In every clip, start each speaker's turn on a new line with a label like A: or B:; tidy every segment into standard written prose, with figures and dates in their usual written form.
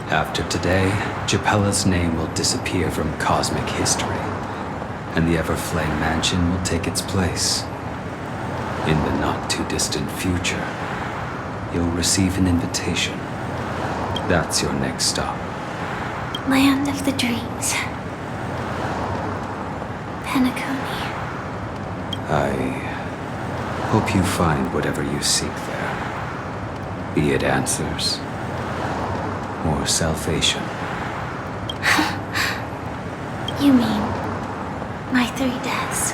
A: After today, Japella's name will disappear from cosmic history, and the Everflame Mansion will take its place. In the not-too-distant future, you'll receive an invitation. That's your next stop.
B: Land of the Dreams. Penacony.
A: I hope you find whatever you seek there. Be it answers or salvation.
B: You mean my 3 deaths?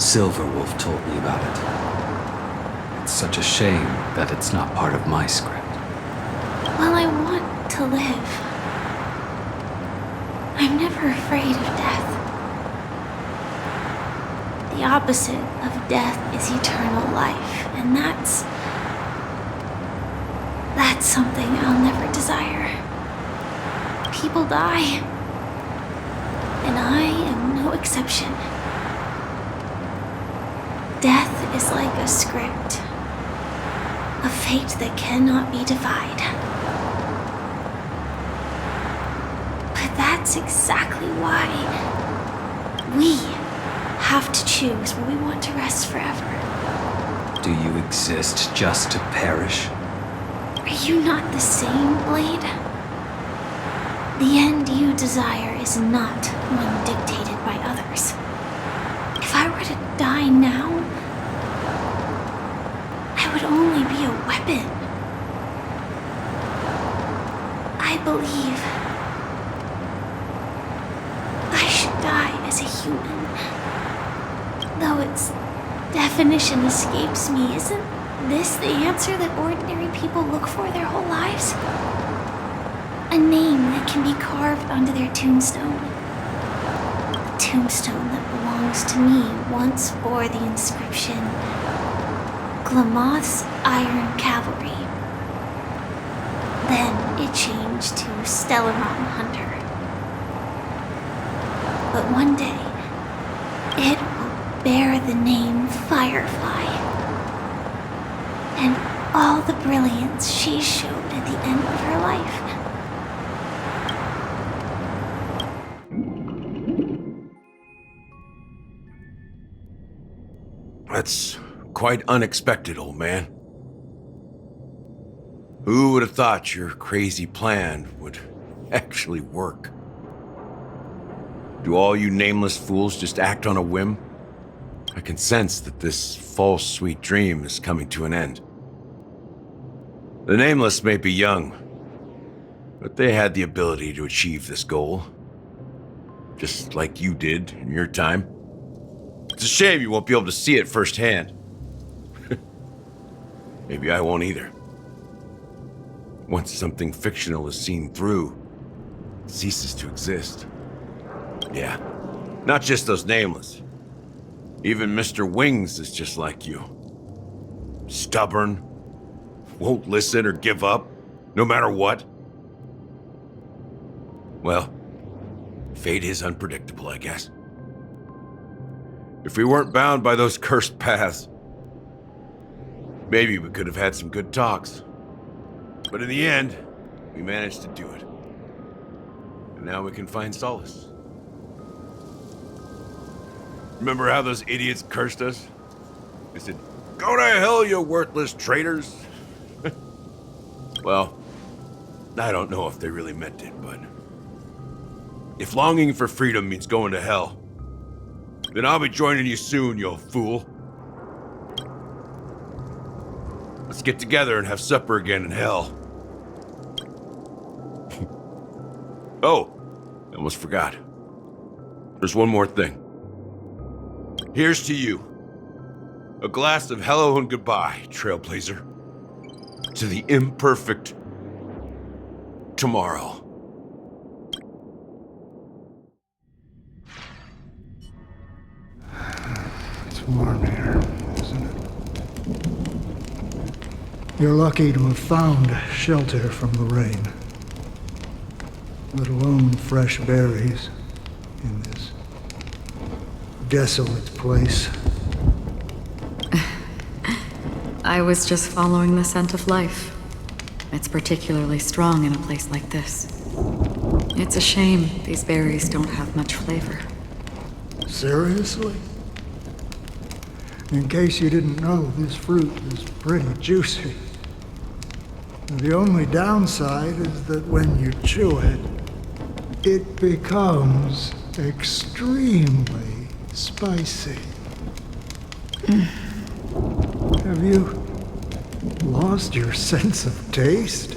A: Silverwolf told me about it. It's such a shame that it's not part of my script.
B: Well, I want to live. I'm never afraid of death. The opposite of death is eternal life, and that's something I'll never desire. People die, and I am no exception. Death is like a script, a fate that cannot be defied. But that's exactly why we have to choose where we want to rest forever.
A: Do you exist just to perish?
B: Are you not the same, Blade? The end you desire is not one dictated by others. If I were to die now, I would only be a weapon. I believe I should die as a human. Though its definition escapes me, isn't this the answer that ordinary people look for their whole lives? A name that can be carved onto their tombstone. A tombstone that belongs to me once bore the inscription, Glamoth's Iron Cavalry. Then it changed to Stellaron Hunter. But one day, it will bear the name Firefly. And all the brilliance she showed at the end of her life.
C: That's quite unexpected, old man. Who would have thought your crazy plan would actually work? Do all you nameless fools just act on a whim? I can sense that this false sweet dream is coming to an end. The Nameless may be young, but they had the ability to achieve this goal. Just like you did in your time. It's a shame you won't be able to see it firsthand. Maybe I won't either. Once something fictional is seen through, it ceases to exist. Yeah, not just those Nameless. Even Mr. Wings is just like you. Stubborn, won't listen or give up, no matter what. Well, fate is unpredictable, I guess. If we weren't bound by those cursed paths, maybe we could have had some good talks. But in the end, we managed to do it. And now we can find solace. Remember how those idiots cursed us? They said, "Go to hell, you worthless traitors." Well, I don't know if they really meant it, but if longing for freedom means going to hell, then I'll be joining you soon, you fool. Let's get together and have supper again in hell. Oh, I almost forgot. There's one more thing. Here's to you. A glass of hello and goodbye, Trailblazer. To the imperfect tomorrow.
D: It's warm here, isn't it? You're lucky to have found shelter from the rain. Let alone fresh berries in this desolate place.
E: I was just following the scent of life. It's particularly strong in a place like this. It's a shame these berries don't have much flavor.
D: Seriously? In case you didn't know, this fruit is pretty juicy. The only downside is that when you chew it, it becomes extremely spicy. Have you lost your sense of taste?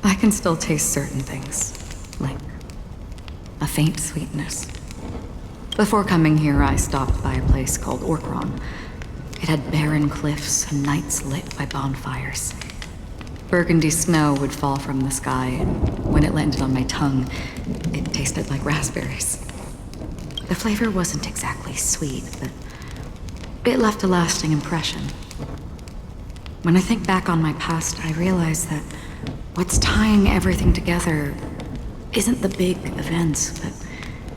E: I can still taste certain things, like a faint sweetness. Before coming here, I stopped by a place called Orkron. It had barren cliffs and nights lit by bonfires. Burgundy snow would fall from the sky, and when it landed on my tongue, it tasted like raspberries. The flavor wasn't exactly sweet, but it left a lasting impression. When I think back on my past, I realize that what's tying everything together isn't the big events, but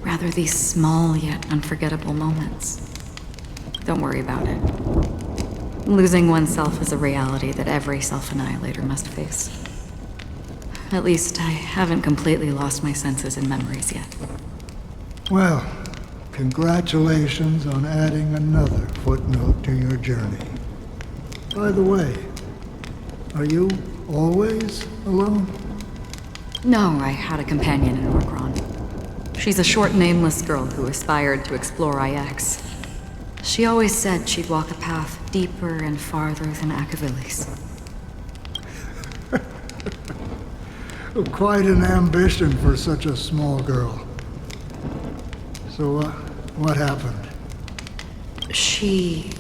E: rather these small yet unforgettable moments. Don't worry about it. Losing oneself is a reality that every self-annihilator must face. At least I haven't completely lost my senses and memories yet.
D: Well, congratulations on adding another footnote to your journey. By the way, are you always alone?
E: No, I had a companion in Orkron. She's a short, nameless girl who aspired to explore IX. She always said she'd walk a path deeper and farther than Akavilis.
D: Quite an ambition for such a small girl. So, what happened?
E: She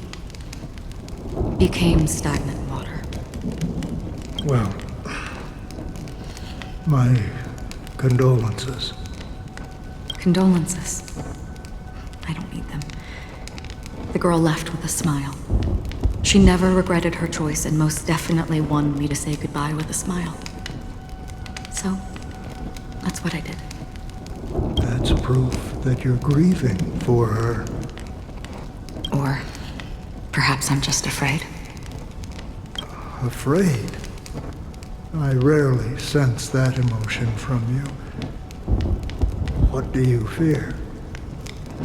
E: became stagnant water.
D: Well, my condolences.
E: Condolences. I don't need them. The girl left with a smile. She never regretted her choice and most definitely wanted me to say goodbye with a smile. So, that's what I did.
D: That's proof that you're grieving for her.
E: Or perhaps I'm just afraid.
D: Afraid? I rarely sense that emotion from you. What do you fear?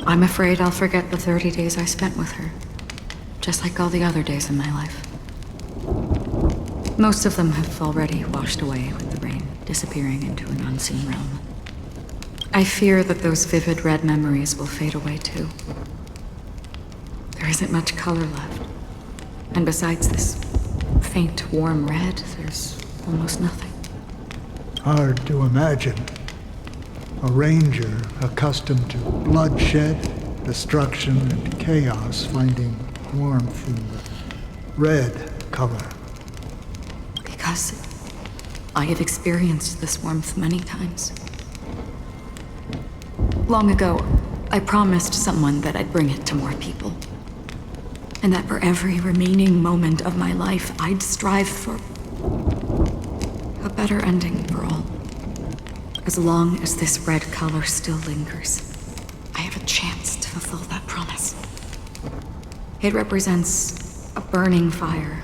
E: I'm afraid I'll forget the 30 days I spent with her. Just like all the other days in my life. Most of them have already washed away with the rain, disappearing into an unseen realm. I fear that those vivid red memories will fade away too. There isn't much color left. And besides this faint, warm red, there's almost nothing.
D: Hard to imagine. A ranger accustomed to bloodshed, destruction, and chaos finding warmth in the red color.
E: Because I have experienced this warmth many times. Long ago, I promised someone that I'd bring it to more people. And that for every remaining moment of my life, I'd strive for a better ending for all. As long as this red color still lingers, I have a chance to fulfill that promise. It represents a burning fire,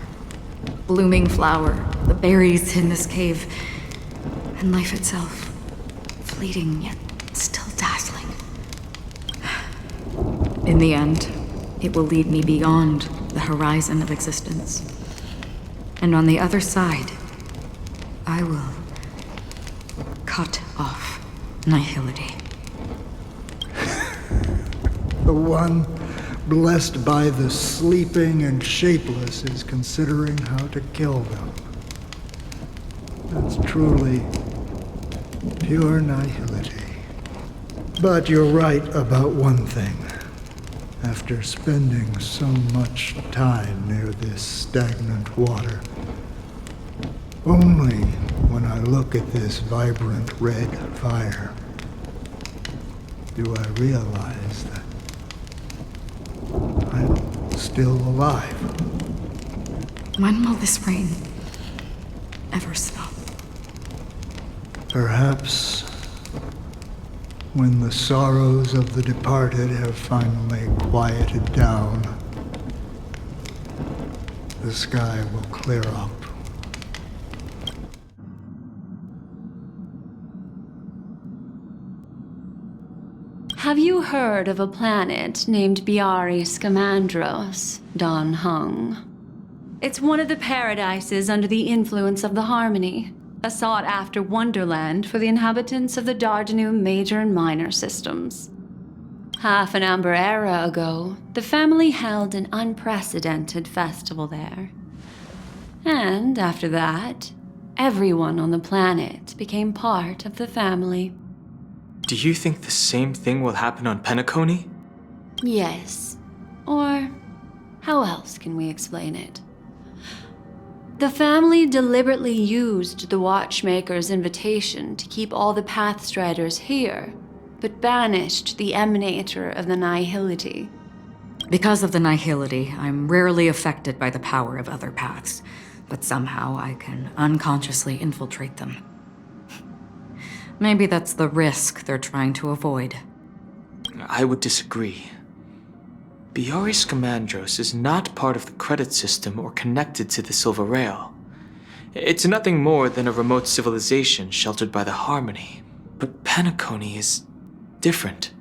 E: blooming flower, the berries in this cave, and life itself, fleeting yet still dazzling. In the end, it will lead me beyond the horizon of existence. And on the other side, I will cut off nihility.
D: The one blessed by the sleeping and shapeless is considering how to kill them. That's truly pure nihility. But you're right about one thing. After spending so much time near this stagnant water, only when I look at this vibrant red fire do I realize that I'm still alive.
E: When will this rain ever stop?
D: Perhaps when the sorrows of the departed have finally quieted down. the sky will clear up.
F: Have you heard of a planet named Biari Scamandros, Don Hung? It's one of the paradises under the influence of the Harmony, a sought-after wonderland for the inhabitants of the Dardanum Major and Minor systems. Half an Amber Era ago, the family held an unprecedented festival there. And after that, everyone on the planet became part of the family.
G: Do you think the same thing will happen on Penacony?
F: Yes. Or how else can we explain it? The family deliberately used the Watchmaker's invitation to keep all the Pathstriders here, but banished the Emanator of the Nihility.
E: Because of the Nihility, I'm rarely affected by the power of other paths, but somehow I can unconsciously infiltrate them. Maybe that's the risk they're trying to avoid.
G: I would disagree. Biari Scamandros is not part of the credit system or connected to the Silver Rail. It's nothing more than a remote civilization sheltered by the Harmony. But Penacony is different.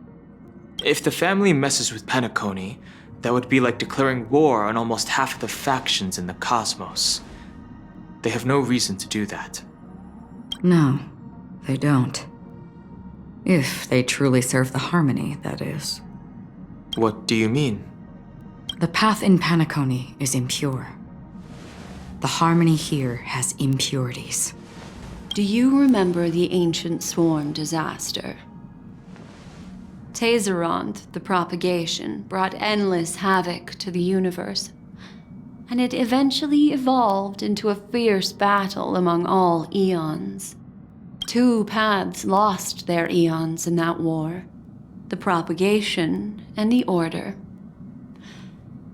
G: If the family messes with Penacony, that would be like declaring war on almost half of the factions in the cosmos. They have no reason to do that.
E: No, they don't. If they truly serve the Harmony, that is.
G: What do you mean?
E: The path in Penacony is impure. The Harmony here has impurities.
F: Do you remember the ancient Sworn disaster? Tazeront, the propagation, brought endless havoc to the universe, and it eventually evolved into a fierce battle among all eons. 2 paths lost their eons in that war, the propagation and the order.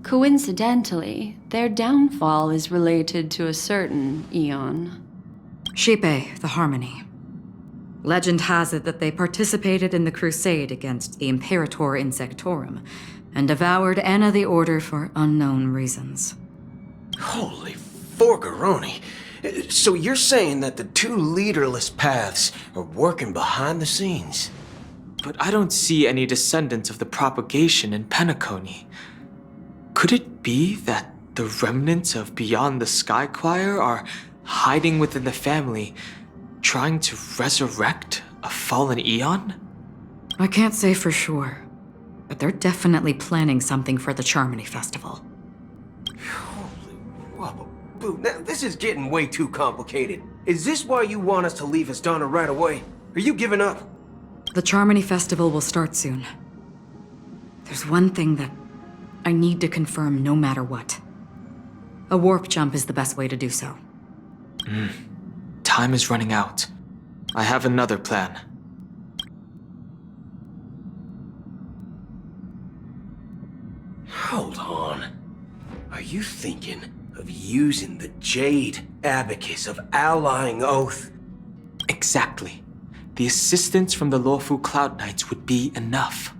F: Coincidentally, their downfall is related to a certain eon.
E: Shipe, the Harmony. Legend has it that they participated in the crusade against the Imperator Insectorum and devoured Anna the Order for unknown reasons.
H: Holy forgaroni. So you're saying that the 2 leaderless paths are working behind the scenes?
G: But I don't see any descendants of the propagation in Penacony. Could it be that the remnants of Beyond the Sky Choir are hiding within the family, trying to resurrect a fallen eon?
E: I can't say for sure, but they're definitely planning something for the Charmony Festival.
H: Holy wobble. Boo, now this is getting way too complicated. Is this why you want us to leave Astana right away? Are you giving up?
E: The Charmony Festival will start soon. There's one thing that I need to confirm no matter what. A warp jump is the best way to do so.
G: Time is running out. I have another plan.
H: Hold on. Are you thinking of using the Jade Abacus of Allying Oath?
G: Exactly. The assistance from the Lawfu Cloud Knights would be enough.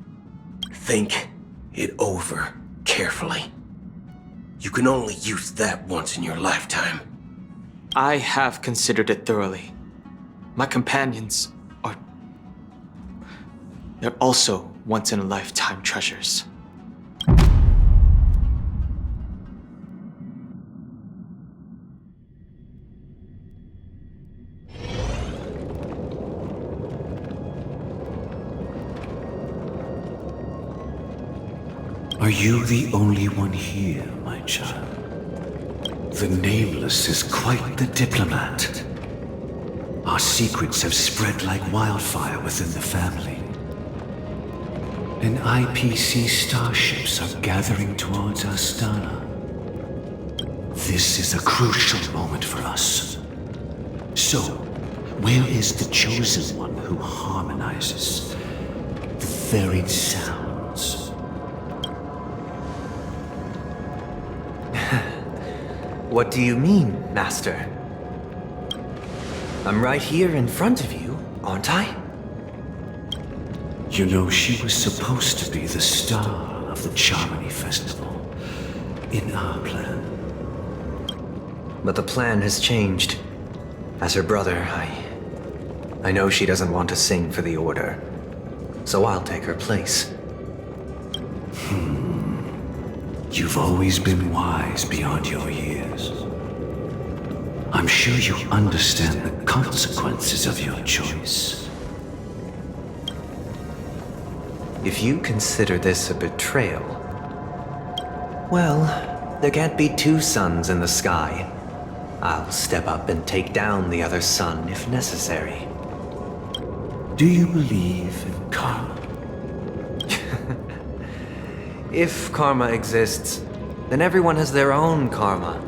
H: Think it over carefully. You can only use that once in your lifetime.
G: I have considered it thoroughly. My companions are... they're also once-in-a-lifetime treasures.
I: Are you the only one here, my child? The Nameless is quite the diplomat. Our secrets have spread like wildfire within the family. And IPC starships are gathering towards Astana. This is a crucial moment for us. So, where is the Chosen One who harmonizes the varied sounds?
J: What do you mean, Master? I'm right here in front of you, aren't I?
I: You know, she was supposed to be the star of the Charmony Festival in our plan.
J: but the plan has changed. As her brother, I know she doesn't want to sing for the Order, so I'll take her place.
I: You've always been wise beyond your years. I'm sure you understand the consequences of your choice.
J: If you consider this a betrayal, well, there can't be two suns in the sky. I'll step up and take down the other sun if necessary.
I: Do you believe in karma?
J: If karma exists, then everyone has their own karma.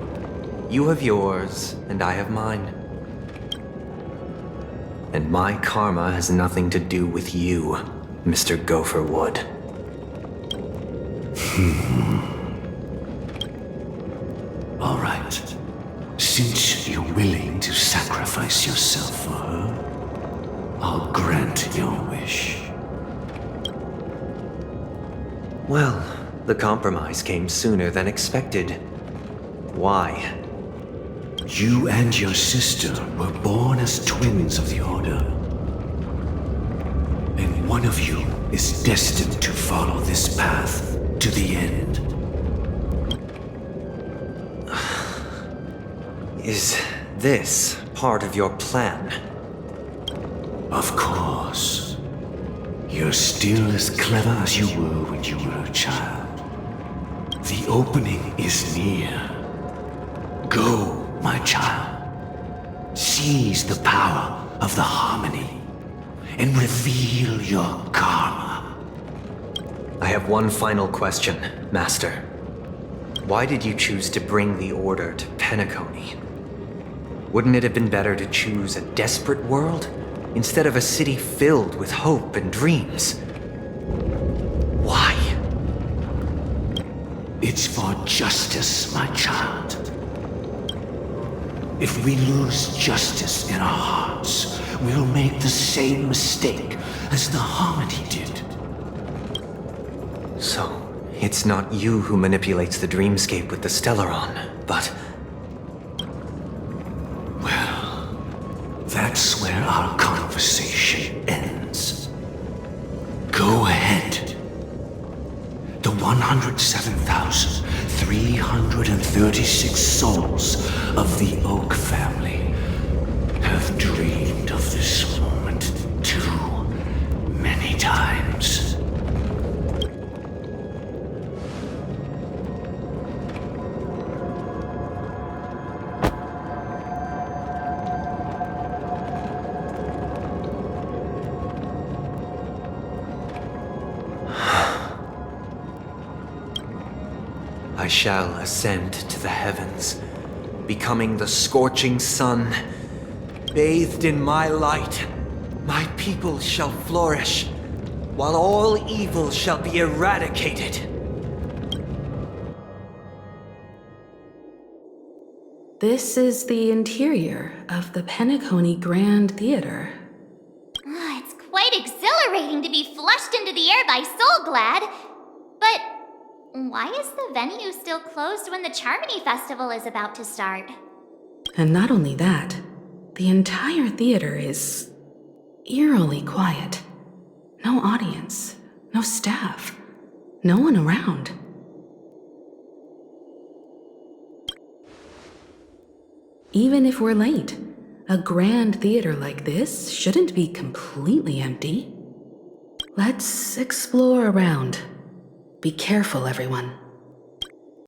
J: You have yours, and I have mine. And my karma has nothing to do with you, Mr. Gopherwood.
I: All right. Since you're willing to sacrifice yourself for her, I'll grant your wish.
J: Well, the compromise came sooner than expected. Why?
I: You and your sister were born as twins of the Order. And one of you is destined to follow this path to the end.
J: Is this part of your plan?
I: Of course. You're still as clever as you were when you were a child. The opening is near. Go, my child. Seize the power of the harmony and reveal your karma.
J: I have one final question, Master. Why did you choose to bring the Order to Penacony? Wouldn't it have been better to choose a desperate world instead of a city filled with hope and dreams? Why?
I: It's for justice, my child. If we lose justice in our hearts, we'll make the same mistake as the Harmony did.
J: So, it's not you who manipulates the dreamscape with the Stellaron, but...
I: Well, that's where our conversation ends. Go ahead. The 107,336 souls of the Oak family have dreamed of this moment too many times.
J: I shall ascend to the heavens, becoming the scorching sun. Bathed in my light, my people shall flourish, while all evil shall be eradicated.
K: This is the interior of the Penacony Grand Theater.
B: It's quite exhilarating to be flushed into the air by Soulglad. But why is the venue still closed when the Charmony Festival is about to start?
K: And not only that, the entire theater is eerily quiet. No audience, no staff, no one around. Even if we're late, a grand theater like this shouldn't be completely empty. Let's explore around. Be careful, everyone.